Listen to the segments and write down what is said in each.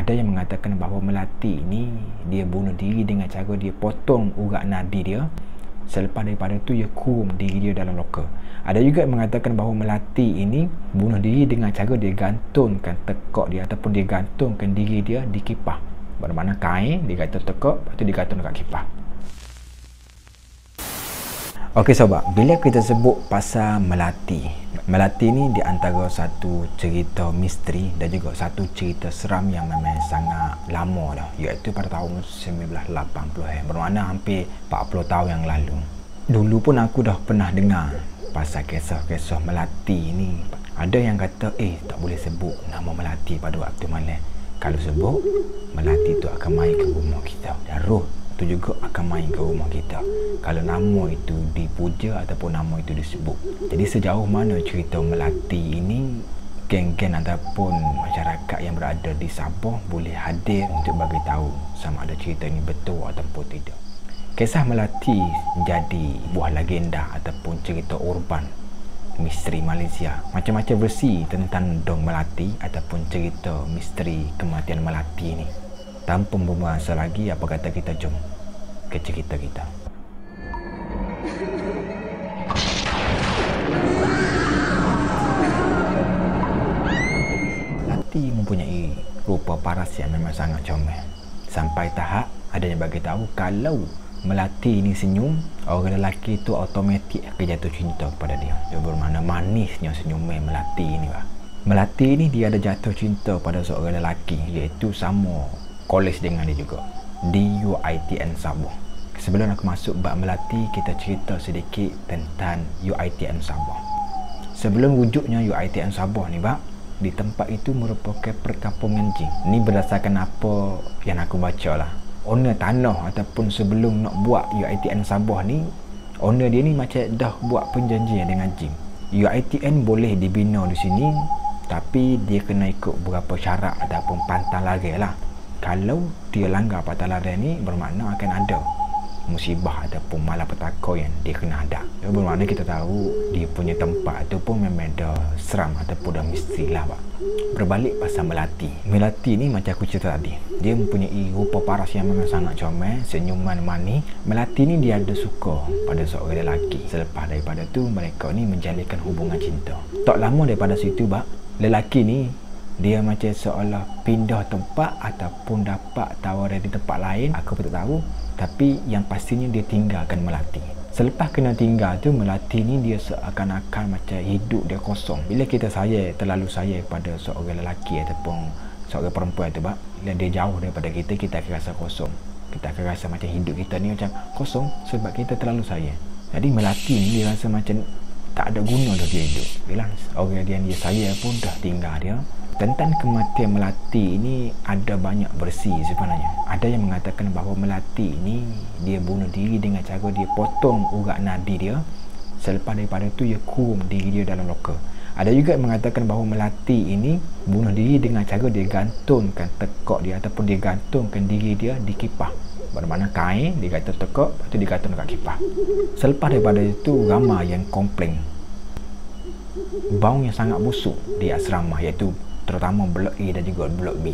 Ada yang mengatakan bahawa Melati ni dia bunuh diri dengan cara dia potong urat nadi dia. Selepas daripada itu dia kurung diri dia dalam loka. Ada juga yang mengatakan bahawa Melati ini bunuh diri dengan cara dia gantungkan tekak dia ataupun dia gantungkan diri dia di kipah. Bermakna kain dia gantung tekak, lepas tu dia gantung dekat kipah. Okey sobat, bila kita sebut pasal Melati, Melati ni di antara satu cerita misteri dan juga satu cerita seram yang memang sangat lama dah, iaitu pada tahun 1980, bermakna hampir 40 tahun yang lalu. Dulu pun aku dah pernah dengar pasal kisah-kisah Melati ni. Ada yang kata tak boleh sebut nama Melati pada waktu malam. Kalau sebut, Melati tu akan main ke rumah kita dan roh tu juga akan main ke rumah kita kalau nama itu dipuja ataupun nama itu disebut. Jadi sejauh mana cerita Melati ini, geng-geng ataupun masyarakat yang berada di Sabah boleh hadir untuk bagi tahu sama ada cerita ini betul ataupun tidak. Kisah Melati menjadi buah legenda ataupun cerita urban misteri Malaysia. Macam-macam versi tentang Dong Melati ataupun cerita misteri kematian Melati ini. Tanpa membahas lagi, apa kata kita jom ke cerita kita. Melati mempunyai rupa paras yang memang sangat comel. Sampai tahap ada yang bagi tahu kalau Melati ni senyum, orang lelaki tu automatik akan jatuh cinta kepada dia. Dia bermakna manisnya senyumnya Melati ni lah. Melati ni dia ada jatuh cinta pada seorang lelaki, iaitu sama kolej dengan dia juga di UiTM Sabah. Sebelum aku masuk bab Melati, kita cerita sedikit tentang UiTM Sabah. Sebelum wujudnya UiTM Sabah ni bab, di tempat itu merupakan perkampungan jin. Ni berdasarkan apa yang aku baca lah. Owner tanah ataupun sebelum nak buat UiTM Sabah ni, owner dia ni macam dah buat perjanjian dengan jin. UiTM boleh dibina di sini, tapi dia kena ikut beberapa syarat ataupun pantang larang lah. Kalau dia langgar pantang ni, bermakna akan ada musibah ataupun malapetaka yang dia kena hadap. Bermakna kita tahu dia punya tempat tu pun memang dah seram ataupun dah misteri lah pak. Berbalik pasal Melati. Melati ni macam aku cerita tadi, dia mempunyai rupa paras yang memang sangat comel, senyuman manis. Melati ni dia ada suka pada seorang lelaki. Selepas daripada tu mereka ni menjalinkan hubungan cinta. Tak lama daripada situ pak, lelaki ni dia macam seolah pindah tempat ataupun dapat tawaran di tempat lain, aku pun tak tahu. Tapi yang pastinya dia tinggalkan Melati. Selepas kena tinggal tu, Melati ni dia seakan-akan macam hidup dia kosong. Bila kita terlalu sayang pada seorang lelaki ataupun seorang perempuan tu bak, bila dia jauh daripada kita, kita akan rasa kosong. Kita akan rasa macam hidup kita ni macam kosong sebab kita terlalu sayang. Jadi Melati ni dia rasa macam tak ada guna dah dia hidup. Bila orang yang dia sayang pun dah tinggal dia. Tentang kematian Melati ini ada banyak versi sebenarnya. Ada yang mengatakan bahawa Melati ini dia bunuh diri dengan cara dia potong urat nadi dia. Selepas daripada itu dia kurung diri dia dalam loka. Ada juga yang mengatakan bahawa Melati ini bunuh diri dengan cara dia gantungkan tekak dia ataupun dia gantungkan diri dia di kipah. Bermakna kain dia gantung tekak, lepas tu dia gantung dekat kipah. Selepas daripada itu ramai yang komplain bau yang sangat busuk di asrama, iaitu terutama blok A dan juga blok B.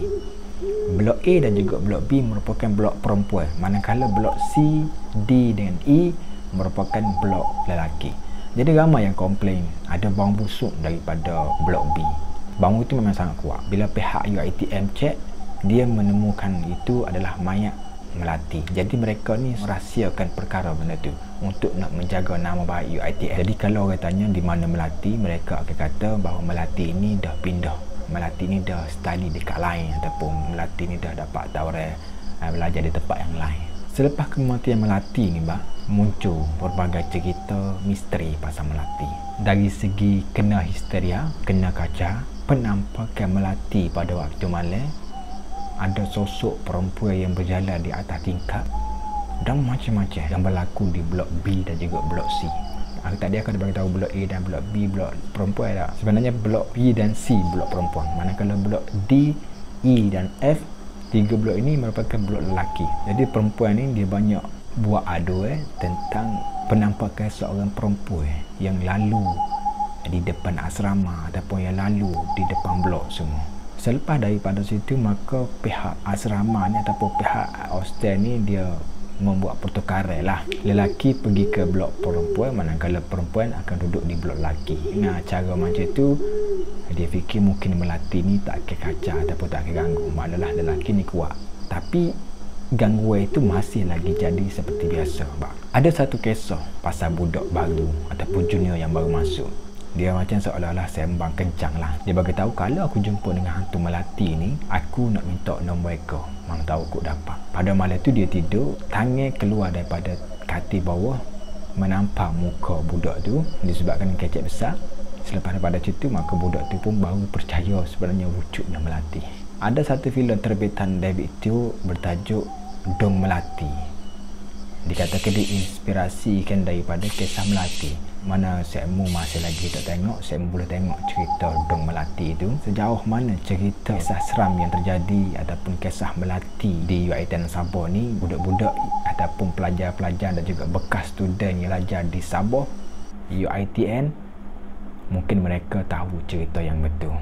Blok A dan juga blok B merupakan blok perempuan, manakala blok C, D dan E merupakan blok lelaki. Jadi ramai yang komplain ada bau busuk daripada blok B. Bau itu memang sangat kuat. Bila pihak UiTM cek, dia menemukan itu adalah mayat Melati. Jadi mereka ni merahsiakan perkara benda tu untuk nak menjaga nama baik UiTM. Jadi kalau orang tanya di mana Melati, mereka akan kata bahawa Melati ini dah pindah, Melati ni dah study dekat lain ataupun Melati ni dah dapat tawaran belajar di tempat yang lain. Selepas kematian Melati ni bak, muncul berbagai cerita misteri pasal Melati. Dari segi kena histeria, kena kaca, penampakan Melati pada waktu malam, ada sosok perempuan yang berjalan di atas tingkap, dan macam-macam yang berlaku di blok B dan juga blok C. Tadi aku dah beritahu blok A dan blok B blok perempuan tak? Sebenarnya blok B dan C blok perempuan. Manakala blok D, E dan F, tiga blok ini merupakan blok lelaki. Jadi perempuan ni dia banyak buat adu tentang penampakan seorang perempuan yang lalu di depan asrama ataupun yang lalu di depan blok semua. Selepas daripada situ, maka pihak asrama ni ataupun pihak hostel ni dia membuat pertukaran lah. Lelaki pergi ke blok perempuan, manakala perempuan akan duduk di blok lelaki. Nah, cara macam tu dia fikir mungkin Melati ni tak akan kacau ataupun tak akan ganggu. Maknalah lelaki ni kuat. Tapi gangguan itu masih lagi jadi seperti biasa. Ada satu kisah pasal budak baru ataupun junior yang baru masuk. Dia macam seolah-olah sembang kencang lah. Dia bagi tahu kalau aku jumpa dengan hantu Melati ni, aku nak minta nombor ekor. Mana tahu aku dapat. Pada malam tu dia tidur, tangan keluar daripada katil bawah menampak muka budak tu disebabkan kecek besar. Selepas daripada situ, maka budak tu pun baru percaya sebenarnya wujudnya Melati. Ada satu filem terbitan David Teo bertajuk Dong Melati. Dikatakan diinspirasikan daripada kisah Melati. Mana Sekmu masih lagi tak tengok, Sekmu boleh tengok cerita Dong Melati itu. Sejauh mana cerita kisah seram yang terjadi ataupun kisah Melati di UiTM Sabah ni, budak-budak ataupun pelajar-pelajar dan juga bekas student yang belajar di Sabah UiTM, mungkin mereka tahu cerita yang betul.